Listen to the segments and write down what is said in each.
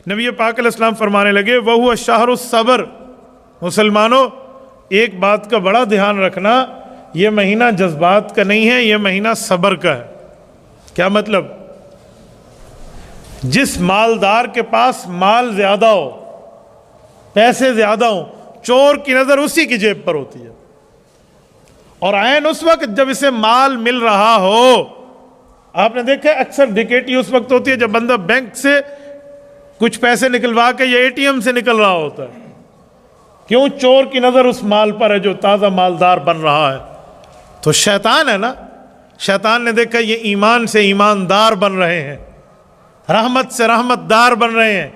نبی پاک علیہ السلام فرمانے لگے وَهُوَ شَهْرُ الصَّبْرِ، مسلمانوں ایک بات کا بڑا دھیان رکھنا، یہ مہینہ جذبات کا نہیں ہے، یہ مہینہ صبر کا ہے۔ کیا مطلب؟ جس مالدار کے پاس مال زیادہ ہو، پیسے زیادہ ہوں، چور کی نظر اسی کی جیب پر ہوتی ہے، اور عین اس وقت جب اسے مال مل رہا ہو، آپ نے دیکھا اکثر ڈکیٹی اس وقت ہوتی ہے جب بندہ بینک سے کچھ پیسے نکلوا کے یا اے ٹی ایم سے نکل رہا ہوتا ہے۔ کیوں؟ چور کی نظر اس مال پر ہے جو تازہ مالدار بن رہا ہے۔ تو شیطان ہے نا، شیطان نے دیکھا یہ ایمان سے ایماندار بن رہے ہیں، رحمت سے رحمت دار بن رہے ہیں،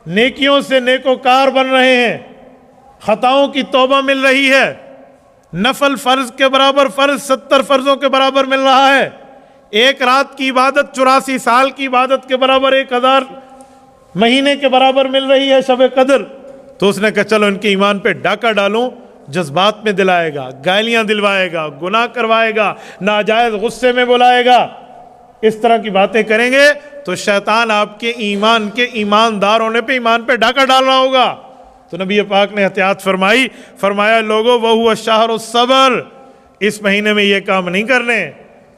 نیکیوں سے نیکوکار بن رہے ہیں، خطاؤں کی توبہ مل رہی ہے، نفل فرض کے برابر فرض 70 فرضوں کے برابر مل رہا ہے، ایک رات کی عبادت 84 سال کی عبادت کے برابر، 1000 مہینے کے برابر مل رہی ہے شب قدر۔ تو اس نے کہا چلو ان کے ایمان پہ ڈاکہ ڈالوں، جذبات میں دلائے گا، گالیاں دلوائے گا، گناہ کروائے گا، ناجائز غصے میں بلائے گا، اس طرح کی باتیں کریں گے تو شیطان آپ کے ایمان کے ایماندار ہونے پہ ایمان پہ ڈاکہ ڈال رہا ہوگا۔ تو نبی پاک نے احتیاط فرمائی، فرمایا لوگو وَهُوَ شَهْرُ الصَّبْرِ، اس مہینے میں یہ کام نہیں کرنے،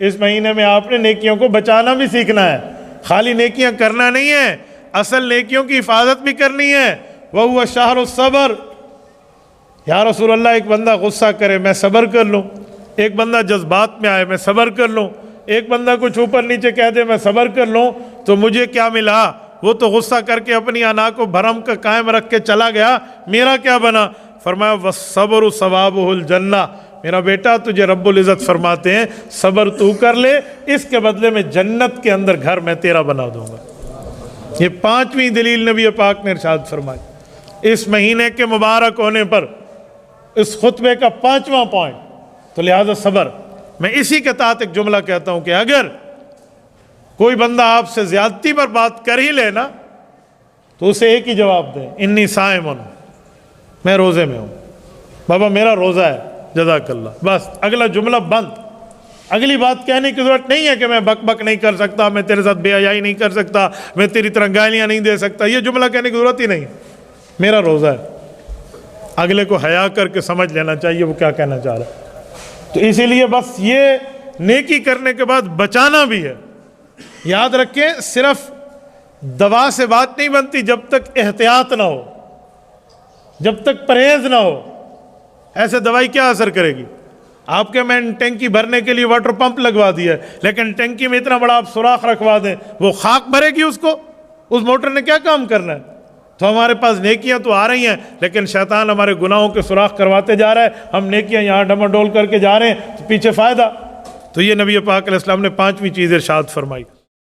اس مہینے میں آپ نے نیکیوں کو بچانا بھی سیکھنا ہے، خالی نیکیاں کرنا نہیں ہے، اصل نیکیوں کی حفاظت بھی کرنی ہے۔ وَهُوَ شَهْرُ الصَّبْرِ، یا رسول اللہ ایک بندہ غصہ کرے میں صبر کر لوں، ایک بندہ جذبات میں آئے میں صبر کر لوں، ایک بندہ کچھ اوپر نیچے کہہ دے میں صبر کر لوں، تو مجھے کیا ملا؟ وہ تو غصہ کر کے اپنی انا کو بھرم کا قائم رکھ کے چلا گیا، میرا کیا بنا؟ فرمایا وَالصَّبْرُ ثَوَابُهُ الْجَنَّةُ، میرا بیٹا تجھے رب العزت فرماتے ہیں صبر تو کر لے، اس کے بدلے میں جنت کے اندر گھر میں تیرا بنا دوں گا۔ یہ 5ویں دلیل نبی پاک نے ارشاد فرمائی اس مہینے کے مبارک ہونے پر، اس خطبے کا 5واں پوائنٹ۔ تو لہذا صبر، میں اسی کے تحت ایک جملہ کہتا ہوں کہ اگر کوئی بندہ آپ سے زیادتی پر بات کر ہی لے نا تو اسے ایک ہی جواب دیں، انی صائم، میں روزے میں ہوں، بابا میرا روزہ ہے، جزاک اللہ، بس اگلا جملہ بند۔ اگلی بات کہنے کی ضرورت نہیں ہے کہ میں بک بک نہیں کر سکتا، میں تیرے ساتھ بے حیائی نہیں کر سکتا، میں تیری طرح گالیاں نہیں دے سکتا، یہ جملہ کہنے کی ضرورت ہی نہیں، میرا روزہ ہے۔ اگلے کو حیا کر کے سمجھ لینا چاہیے وہ کیا کہنا چاہ رہا ہے۔ تو اسی لیے بس یہ نیکی کرنے کے بعد بچانا بھی ہے۔ یاد رکھیں صرف دوا سے بات نہیں بنتی جب تک احتیاط نہ ہو، جب تک پرہیز نہ ہو۔ ایسے دوائی کیا اثر کرے گی؟ آپ کے میں ٹینکی بھرنے کے لیے واٹر پمپ لگوا دیا ہے، لیکن ٹینکی میں اتنا بڑا آپ سوراخ رکھوا دیں، وہ خاک بھرے گی اس کو؟ اس موٹر نے کیا کام کرنا ہے؟ تو ہمارے پاس نیکیاں تو آ رہی ہیں لیکن شیطان ہمارے گناہوں کے سوراخ کرواتے جا رہا ہے، ہم نیکیاں یہاں ڈماڈول کر کے جا رہے ہیں تو پیچھے فائدہ۔ تو یہ نبی پاک علیہ السلام نے 5ویں چیز ارشاد فرمائی۔